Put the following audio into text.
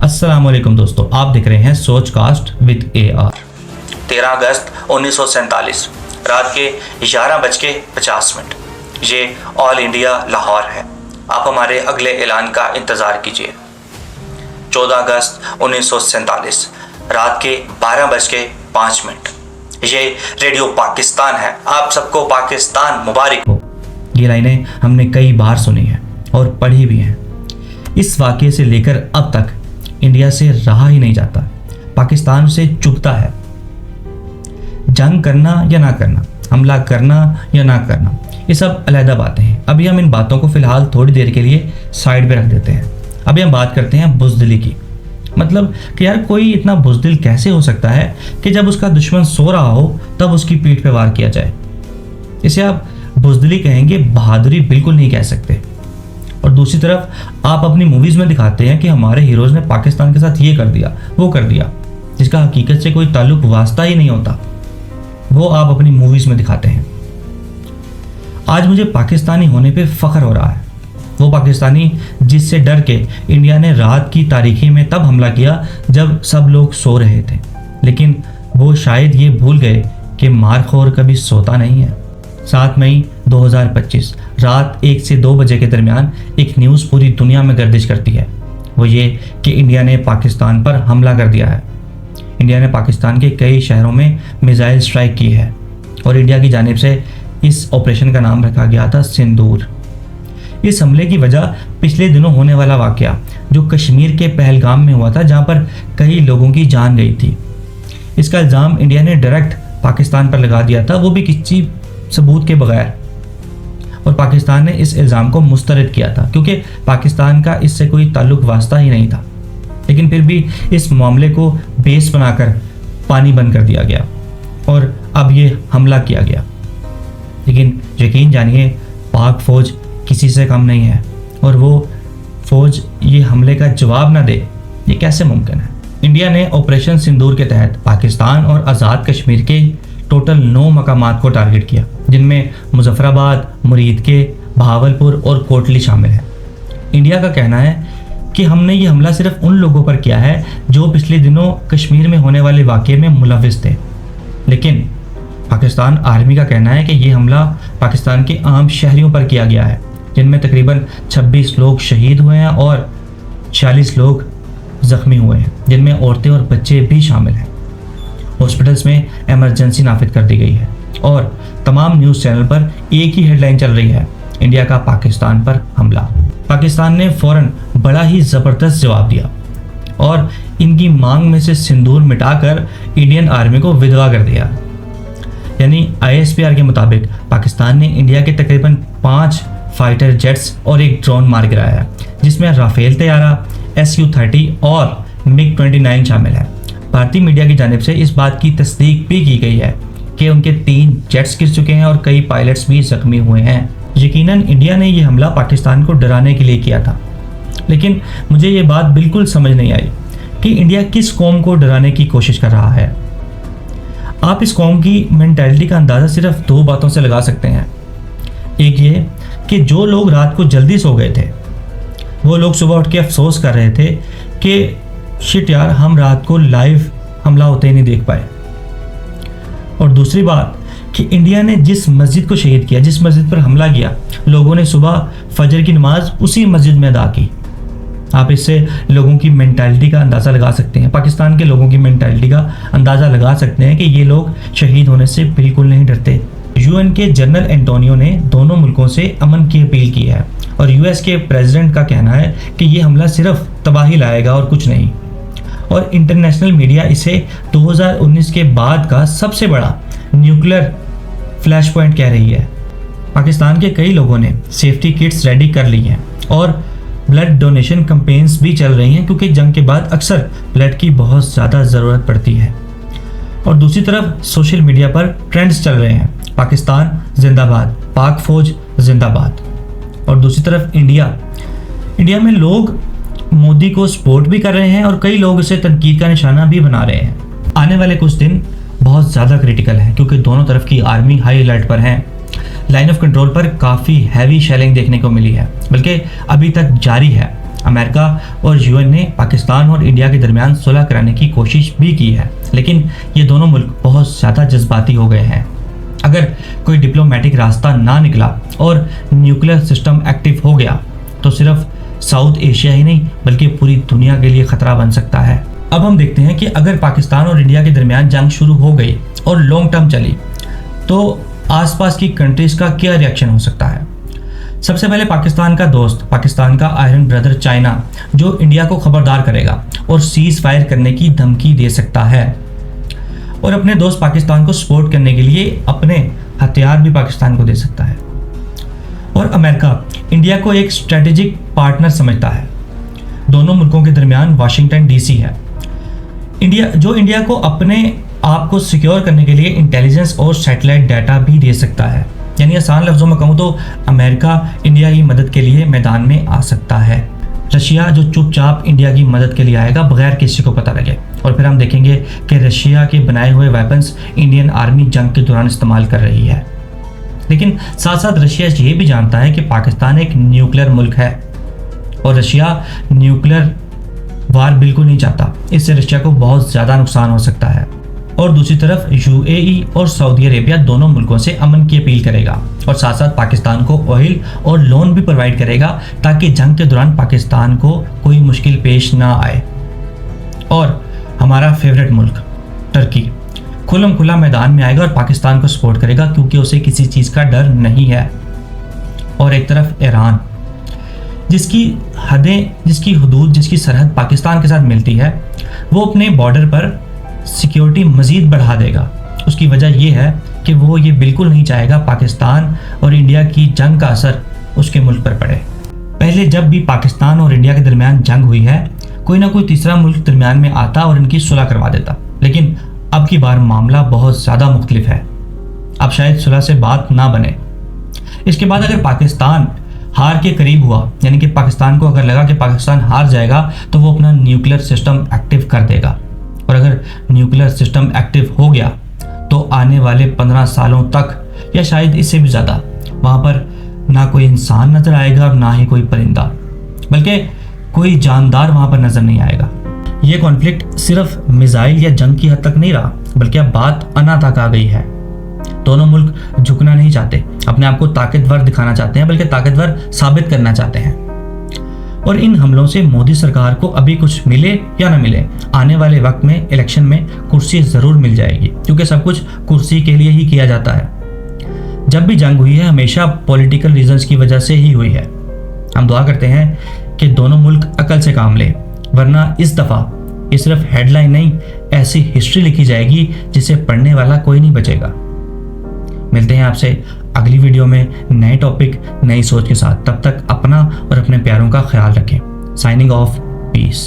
अस्सलाम वालेकुम दोस्तों, आप देख रहे हैं सोच कास्ट विद AR। 13 अगस्त 1947 रात के 11:50। ये ऑल इंडिया लाहौर है। आप हमारे अगले ऐलान का इंतज़ार कीजिए। 14 अगस्त 1947 रात के 12:05। ये रेडियो पाकिस्तान है। आप सबको पाकिस्तान मुबारक हो। ये लाइनें हमने कई बार सुनी हैं और पढ़ी भी हैं। इस वाक़ये से लेकर अब तक इंडिया से रहा ही नहीं जाता, पाकिस्तान से चुभता है। जंग करना या ना करना, हमला करना या ना करना, ये सब अलग बातें हैं। अभी हम इन बातों को फिलहाल थोड़ी देर के लिए साइड पे रख देते हैं। अभी हम बात करते हैं बुज़दिली की। मतलब कि यार कोई इतना बुज़दिल कैसे हो सकता है कि जब उसका दुश्मन सो रहा हो तब उसकी पीठ पे वार किया जाए। इसे आप बुज़दिली कहेंगे, बहादुरी बिल्कुल नहीं कह सकते। और दूसरी तरफ आप अपनी मूवीज में दिखाते हैं कि हमारे हीरोज ने पाकिस्तान के साथ ये कर दिया, वो कर दिया, जिसका हकीकत से कोई ताल्लुक वास्ता ही नहीं होता, वो आप अपनी मूवीज में दिखाते हैं। आज मुझे पाकिस्तानी होने पे फख्र हो रहा है। वो पाकिस्तानी जिससे डर के इंडिया ने रात की तारीखी में तब हमला किया जब सब लोग सो रहे थे, लेकिन वो शायद ये भूल गए कि मारखोर कभी सोता नहीं है। 7 मई 2025 रात 1 से 2 बजे के दरमियान एक न्यूज़ पूरी दुनिया में गर्दिश करती है। वो ये कि इंडिया ने पाकिस्तान पर हमला कर दिया है। इंडिया ने पाकिस्तान के कई शहरों में मिसाइल स्ट्राइक की है और इंडिया की जानिब से इस ऑपरेशन का नाम रखा गया था सिंदूर। इस हमले की वजह पिछले दिनों होने वाला वाक़या जो कश्मीर के पहलगाम में हुआ था, जहाँ पर कई लोगों की जान गई थी। इसका इल्ज़ाम इंडिया ने डायरेक्ट पाकिस्तान पर लगा दिया था, वो भी किसी सबूत के बगैर। और पाकिस्तान ने इस इल्ज़ाम को मुस्तरद किया था क्योंकि पाकिस्तान का इससे कोई ताल्लुक वास्ता ही नहीं था। लेकिन फिर भी इस मामले को बेस बनाकर पानी बंद कर दिया गया और अब ये हमला किया गया। लेकिन यकीन जानिए, पाक फ़ौज किसी से कम नहीं है और वो फ़ौज ये हमले का जवाब ना दे, ये कैसे मुमकिन है। इंडिया ने ऑपरेशन सिंदूर के तहत पाकिस्तान और आज़ाद कश्मीर के टोटल 9 मकामात को टारगेट किया, जिनमें मुजफ्फराबाद, मुरीद के, बहावलपुर और कोटली शामिल है। इंडिया का कहना है कि हमने ये हमला सिर्फ उन लोगों पर किया है जो पिछले दिनों कश्मीर में होने वाले वाक़ये में मुलविस थे। लेकिन पाकिस्तान आर्मी का कहना है कि ये हमला पाकिस्तान के आम शहरियों पर किया गया है, जिनमें तकरीबन 26 लोग शहीद हुए हैं और 40 लोग ज़ख्मी हुए हैं, जिनमें औरतें और बच्चे भी शामिल हैं। हॉस्पिटल्स में इमरजेंसी नाफिज कर दी गई है और तमाम न्यूज़ चैनल पर एक ही हेडलाइन चल रही है, इंडिया का पाकिस्तान पर हमला। पाकिस्तान ने फ़ौरन बड़ा ही ज़बरदस्त जवाब दिया और इनकी मांग में से सिंदूर मिटाकर इंडियन आर्मी को विधवा कर दिया। यानी ISPR के मुताबिक पाकिस्तान ने इंडिया के तकरीबन 5 फाइटर जेट्स और एक ड्रोन मार गिराया है, जिसमें राफेल तैयारा, Su-30 और MiG-29 शामिल है। भारतीय मीडिया की जानिब से इस बात की तस्दीक भी की गई है कि उनके 3 जेट्स गिर चुके हैं और कई पायलट्स भी जख्मी हुए हैं। यकीनन इंडिया ने यह हमला पाकिस्तान को डराने के लिए किया था, लेकिन मुझे ये बात बिल्कुल समझ नहीं आई कि इंडिया किस कौम को डराने की कोशिश कर रहा है। आप इस कौम की मेंटालिटी का अंदाज़ा सिर्फ 2 बातों से लगा सकते हैं। एक ये कि जो लोग रात को जल्दी सो गए थे, वो लोग सुबह उठ के अफसोस कर रहे थे कि शिट यार, हम रात को लाइव हमला होते ही नहीं देख पाए। और दूसरी बात कि इंडिया ने जिस मस्जिद को शहीद किया, जिस मस्जिद पर हमला किया, लोगों ने सुबह फजर की नमाज उसी मस्जिद में अदा की। आप इससे लोगों की मेंटालिटी का अंदाज़ा लगा सकते हैं, पाकिस्तान के लोगों की मेंटालिटी का अंदाज़ा लगा सकते हैं कि ये लोग शहीद होने से बिल्कुल नहीं डरते। UN के जनरल एंटोनियो ने दोनों मुल्कों से अमन की अपील की है और US के प्रेसिडेंट का कहना है कि ये हमला सिर्फ तबाही लाएगा और कुछ नहीं। और इंटरनेशनल मीडिया इसे 2019 के बाद का सबसे बड़ा न्यूक्लियर फ्लैश पॉइंट कह रही है। पाकिस्तान के कई लोगों ने सेफ्टी किट्स रेडी कर ली हैं और ब्लड डोनेशन कैंपेन्स भी चल रही हैं, क्योंकि जंग के बाद अक्सर ब्लड की बहुत ज़्यादा ज़रूरत पड़ती है। और दूसरी तरफ सोशल मीडिया पर ट्रेंड्स चल रहे हैं, पाकिस्तान जिंदाबाद, पाक फ़ौज जिंदाबाद। और दूसरी तरफ इंडिया में लोग मोदी को सपोर्ट भी कर रहे हैं और कई लोग इसे तनकीद का निशाना भी बना रहे हैं। आने वाले कुछ दिन बहुत ज़्यादा क्रिटिकल हैं क्योंकि दोनों तरफ की आर्मी हाई अलर्ट पर है। लाइन ऑफ कंट्रोल पर काफ़ी हैवी शेलिंग देखने को मिली है, बल्कि अभी तक जारी है। अमेरिका और यूएन ने पाकिस्तान और इंडिया के दरमियान सुलह कराने की कोशिश भी की है, लेकिन ये दोनों मुल्क बहुत ज़्यादा जज्बाती हो गए हैं। अगर कोई डिप्लोमेटिक रास्ता ना निकला और न्यूक्लियर सिस्टम एक्टिव हो गया तो सिर्फ साउथ एशिया ही नहीं बल्कि पूरी दुनिया के लिए खतरा बन सकता है। अब हम देखते हैं कि अगर पाकिस्तान और इंडिया के दरमियान जंग शुरू हो गई और लॉन्ग टर्म चली तो आसपास की कंट्रीज का क्या रिएक्शन हो सकता है। सबसे पहले पाकिस्तान का दोस्त, पाकिस्तान का आयरन ब्रदर चाइना, जो इंडिया को खबरदार करेगा और सीज फायर करने की धमकी दे सकता है और अपने दोस्त पाकिस्तान को सपोर्ट करने के लिए अपने हथियार भी पाकिस्तान को दे सकता है। और अमेरिका इंडिया को एक स्ट्रेटेजिक पार्टनर समझता है। दोनों मुल्कों के दरमियान वाशिंगटन डीसी है। इंडिया को अपने आप को सिक्योर करने के लिए इंटेलिजेंस और सैटेलाइट डाटा भी दे सकता है। यानी आसान लफ्जों में कहूँ तो अमेरिका इंडिया की मदद के लिए मैदान में आ सकता है। रशिया जो चुपचाप इंडिया की मदद के लिए आएगा बगैर किसी को पता लगे, और फिर हम देखेंगे कि रशिया के बनाए हुए वेपन्स इंडियन आर्मी जंग के दौरान इस्तेमाल कर रही है। लेकिन साथ साथ रशिया ये भी जानता है कि पाकिस्तान एक न्यूक्लियर मुल्क है और रशिया न्यूक्लियर वार बिल्कुल नहीं चाहता। इससे रशिया को बहुत ज़्यादा नुकसान हो सकता है। और दूसरी तरफ यूएई और सऊदी अरेबिया दोनों मुल्कों से अमन की अपील करेगा और साथ साथ पाकिस्तान को ऑयल और लोन भी प्रोवाइड करेगा ताकि जंग के दौरान पाकिस्तान को कोई मुश्किल पेश ना आए। और हमारा फेवरेट मुल्क टर्की खुलम खुला मैदान में आएगा और पाकिस्तान को सपोर्ट करेगा क्योंकि उसे किसी चीज़ का डर नहीं है। और एक तरफ ईरान, जिसकी हदें, जिसकी हदूद, जिसकी सरहद पाकिस्तान के साथ मिलती है, वो अपने बॉर्डर पर सिक्योरिटी मज़ीद बढ़ा देगा। उसकी वजह यह है कि वो ये बिल्कुल नहीं चाहेगा पाकिस्तान और इंडिया की जंग का असर उसके मुल्क पर पड़े। पहले जब भी पाकिस्तान और इंडिया के दरमियान जंग हुई है कोई ना कोई तीसरा मुल्क दरमियान में आता और इनकी सुलह करवा देता, लेकिन अब की बार मामला बहुत ज़्यादा मुख्तलिफ है। अब शायद सुलह से बात ना बने। इसके बाद अगर पाकिस्तान हार के करीब हुआ, यानी कि पाकिस्तान को अगर लगा कि पाकिस्तान हार जाएगा, तो वो अपना न्यूक्लियर सिस्टम एक्टिव कर देगा। और अगर न्यूक्लियर सिस्टम एक्टिव हो गया तो आने वाले 15 सालों तक या शायद इससे भी ज़्यादा वहाँ पर ना कोई इंसान नज़र आएगा और ना ही कोई परिंदा, बल्कि कोई जानदार वहाँ पर नज़र नहीं आएगा। ये कॉन्फ्लिक्ट सिर्फ मिसाइल या जंग की हद तक नहीं रहा, बल्कि अब बात अना तक आ गई है। दोनों मुल्क झुकना नहीं चाहते, अपने आप को ताकतवर दिखाना चाहते हैं, बल्कि ताकतवर साबित करना चाहते हैं। और इन हमलों से मोदी सरकार को अभी कुछ मिले या ना मिले, आने वाले वक्त में इलेक्शन में कुर्सी जरूर मिल जाएगी, क्योंकि सब कुछ कुर्सी के लिए ही किया जाता है। जब भी जंग हुई है हमेशा पॉलिटिकल रीजंस की वजह से ही हुई है। हम दुआ करते हैं कि दोनों मुल्क अकल से काम लें, वरना इस दफ़ा ये सिर्फ हेडलाइन नहीं, ऐसी हिस्ट्री लिखी जाएगी जिसे पढ़ने वाला कोई नहीं बचेगा। मिलते हैं आपसे अगली वीडियो में नए टॉपिक, नई सोच के साथ। तब तक अपना और अपने प्यारों का ख्याल रखें। Signing off, piece.